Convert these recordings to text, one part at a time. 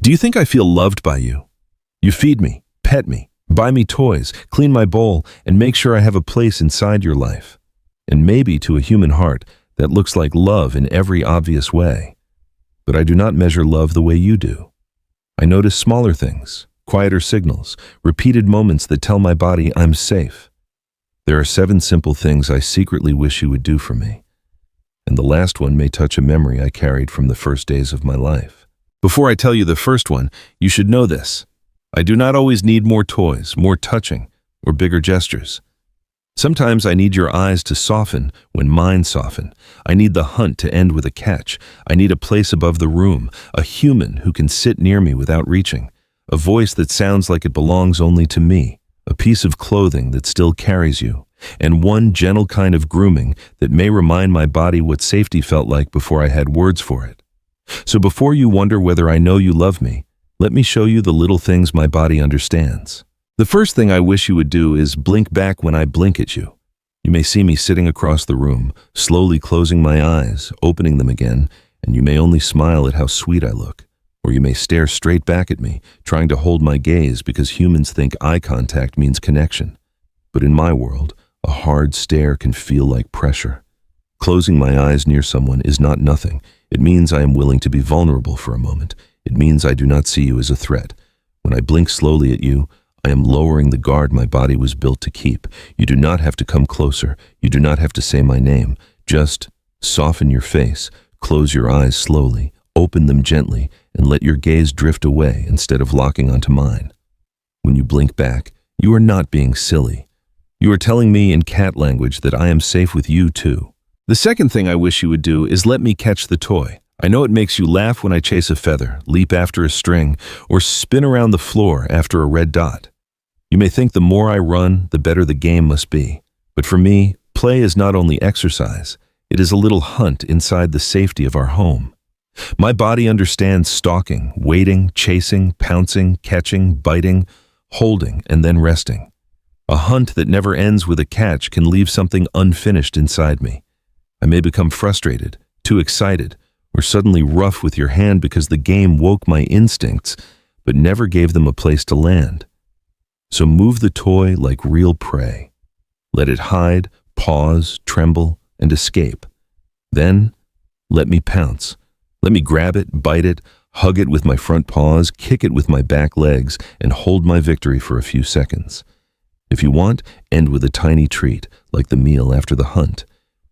Do you think I feel loved by you? You feed me, pet me, buy me toys, clean my bowl, and make sure I have a place inside your life. And maybe to a human heart, that looks like love in every obvious way. But I do not measure love the way you do. I notice smaller things, quieter signals, repeated moments that tell my body I'm safe. There are 7 simple things I secretly wish you would do for me. And the last one may touch a memory I carried from the first days of my life. Before I tell you the first one, you should know this. I do not always need more toys, more touching, or bigger gestures. Sometimes I need your eyes to soften when mine soften. I need the hunt to end with a catch. I need a place above the room, a human who can sit near me without reaching, a voice that sounds like it belongs only to me, a piece of clothing that still carries you, and one gentle kind of grooming that may remind my body what safety felt like before I had words for it. So before you wonder whether I know you love me, let me show you the little things my body understands. The first thing I wish you would do is blink back when I blink at you. You may see me sitting across the room, slowly closing my eyes, opening them again, and you may only smile at how sweet I look. Or you may stare straight back at me, trying to hold my gaze because humans think eye contact means connection. But in my world, a hard stare can feel like pressure. Closing my eyes near someone is not nothing. It means I am willing to be vulnerable for a moment. It means I do not see you as a threat. When I blink slowly at you, I am lowering the guard my body was built to keep. You do not have to come closer. You do not have to say my name. Just soften your face, close your eyes slowly, open them gently, and let your gaze drift away instead of locking onto mine. When you blink back, you are not being silly. You are telling me in cat language that I am safe with you too. The second thing I wish you would do is let me catch the toy. I know it makes you laugh when I chase a feather, leap after a string, or spin around the floor after a red dot. You may think the more I run, the better the game must be. But for me, play is not only exercise, it is a little hunt inside the safety of our home. My body understands stalking, waiting, chasing, pouncing, catching, biting, holding, and then resting. A hunt that never ends with a catch can leave something unfinished inside me. I may become frustrated, too excited, or suddenly rough with your hand because the game woke my instincts, but never gave them a place to land. So move the toy like real prey. Let it hide, pause, tremble, and escape. Then, let me pounce. Let me grab it, bite it, hug it with my front paws, kick it with my back legs, and hold my victory for a few seconds. If you want, end with a tiny treat, like the meal after the hunt.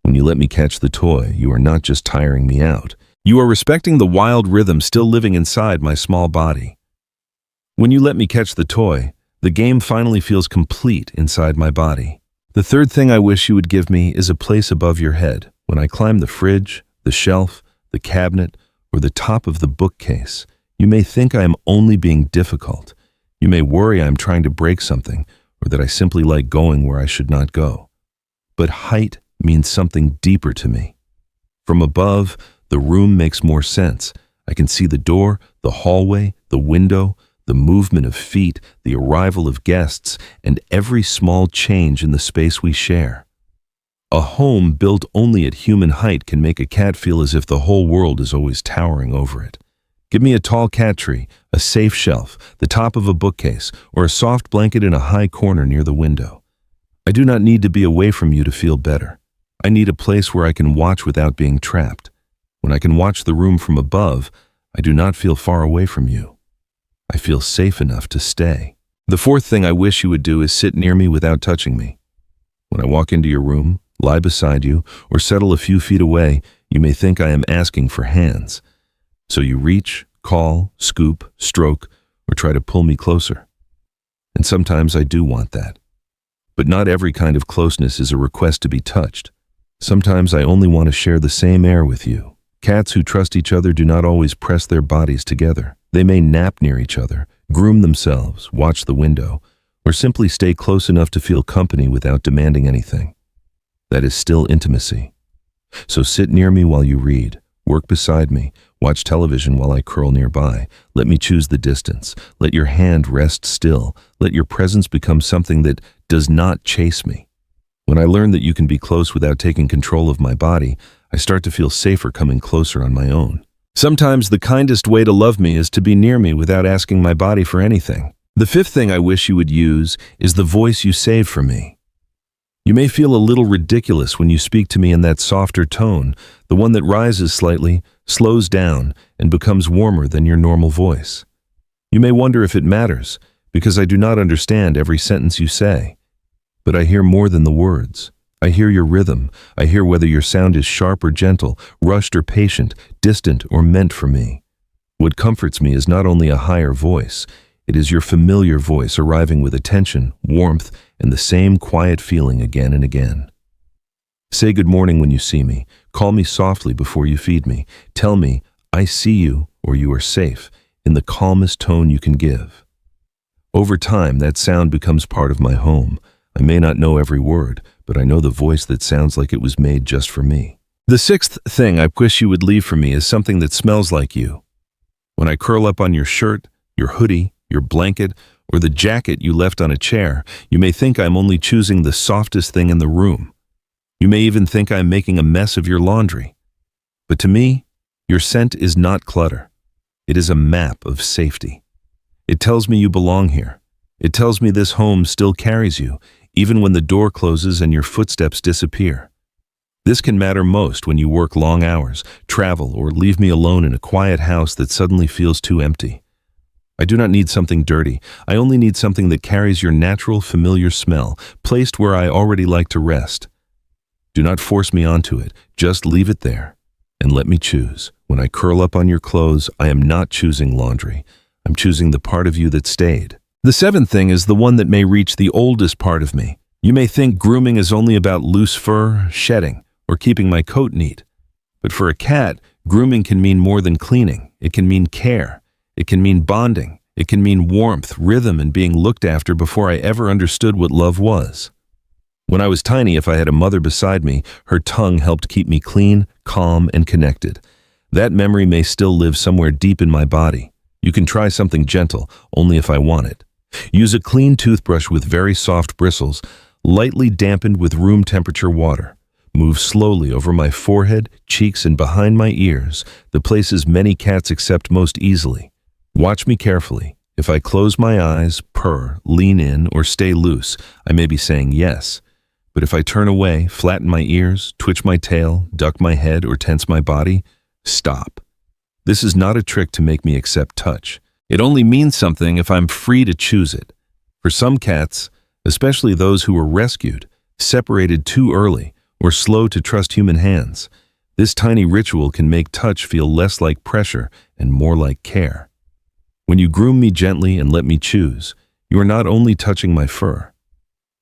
When you let me catch the toy, you are not just tiring me out. You are respecting the wild rhythm still living inside my small body. When you let me catch the toy, the game finally feels complete inside my body. The third thing I wish you would give me is a place above your head. When I climb the fridge, the shelf, the cabinet, or the top of the bookcase, you may think I am only being difficult. You may worry I am trying to break something, or that I simply like going where I should not go. But height means something deeper to me. From above, the room makes more sense. I can see the door, the hallway, the window, the movement of feet, the arrival of guests, and every small change in the space we share. A home built only at human height can make a cat feel as if the whole world is always towering over it. Give me a tall cat tree, a safe shelf, the top of a bookcase, or a soft blanket in a high corner near the window. I do not need to be away from you to feel better. I need a place where I can watch without being trapped. When I can watch the room from above, I do not feel far away from you. I feel safe enough to stay. The fourth thing I wish you would do is sit near me without touching me. When I walk into your room, lie beside you, or settle a few feet away, you may think I am asking for hands. So you reach, call, scoop, stroke, or try to pull me closer. And sometimes I do want that. But not every kind of closeness is a request to be touched. Sometimes I only want to share the same air with you. Cats who trust each other do not always press their bodies together. They may nap near each other, groom themselves, watch the window, or simply stay close enough to feel company without demanding anything. That is still intimacy. So sit near me while you read, work beside me, watch television while I curl nearby. Let me choose the distance. Let your hand rest still. Let your presence become something that does not chase me. When I learn that you can be close without taking control of my body, I start to feel safer coming closer on my own. Sometimes the kindest way to love me is to be near me without asking my body for anything. The fifth thing I wish you would use is the voice you save for me. You may feel a little ridiculous when you speak to me in that softer tone, the one that rises slightly, slows down, and becomes warmer than your normal voice. You may wonder if it matters, because I do not understand every sentence you say. But I hear more than the words. I hear your rhythm. I hear whether your sound is sharp or gentle, rushed or patient, distant or meant for me. What comforts me is not only a higher voice, it is your familiar voice arriving with attention, warmth, and the same quiet feeling again and again. Say good morning when you see me. Call me softly before you feed me. Tell me, I see you, or you are safe, in the calmest tone you can give. Over time, that sound becomes part of my home. I may not know every word, but I know the voice that sounds like it was made just for me. The sixth thing I wish you would leave for me is something that smells like you. When I curl up on your shirt, your hoodie, your blanket, or the jacket you left on a chair, you may think I'm only choosing the softest thing in the room. You may even think I'm making a mess of your laundry. But to me, your scent is not clutter. It is a map of safety. It tells me you belong here. It tells me this home still carries you, even when the door closes and your footsteps disappear. This can matter most when you work long hours, travel, or leave me alone in a quiet house that suddenly feels too empty. I do not need something dirty. I only need something that carries your natural, familiar smell, placed where I already like to rest. Do not force me onto it. Just leave it there, and let me choose. When I curl up on your clothes, I am not choosing laundry. I'm choosing the part of you that stayed. The seventh thing is the one that may reach the oldest part of me. You may think grooming is only about loose fur, shedding, or keeping my coat neat. But for a cat, grooming can mean more than cleaning. It can mean care. It can mean bonding. It can mean warmth, rhythm, and being looked after before I ever understood what love was. When I was tiny, if I had a mother beside me, her tongue helped keep me clean, calm, and connected. That memory may still live somewhere deep in my body. You can try something gentle, only if I want it. Use a clean toothbrush with very soft bristles, lightly dampened with room temperature water. Move slowly over my forehead, cheeks, and behind my ears, the places many cats accept most easily. Watch me carefully. If I close my eyes, purr, lean in, or stay loose, I may be saying yes. But if I turn away, flatten my ears, twitch my tail, duck my head, or tense my body, stop. This is not a trick to make me accept touch. It only means something if I'm free to choose it. For some cats, especially those who were rescued, separated too early, or slow to trust human hands, this tiny ritual can make touch feel less like pressure and more like care. When you groom me gently and let me choose, you are not only touching my fur.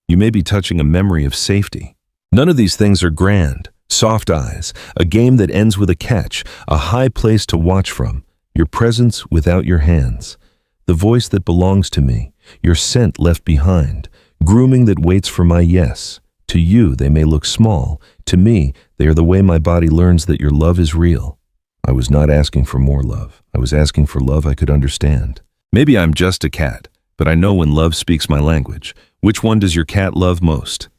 You may be touching a memory of safety. None of these things are grand. Soft eyes, a game that ends with a catch, a high place to watch from, your presence without your hands, the voice that belongs to me, your scent left behind, grooming that waits for my yes. To you, they may look small. To me, they are the way my body learns that your love is real. I was not asking for more love. I was asking for love I could understand. Maybe I'm just a cat, but I know when love speaks my language. Which one does your cat love most?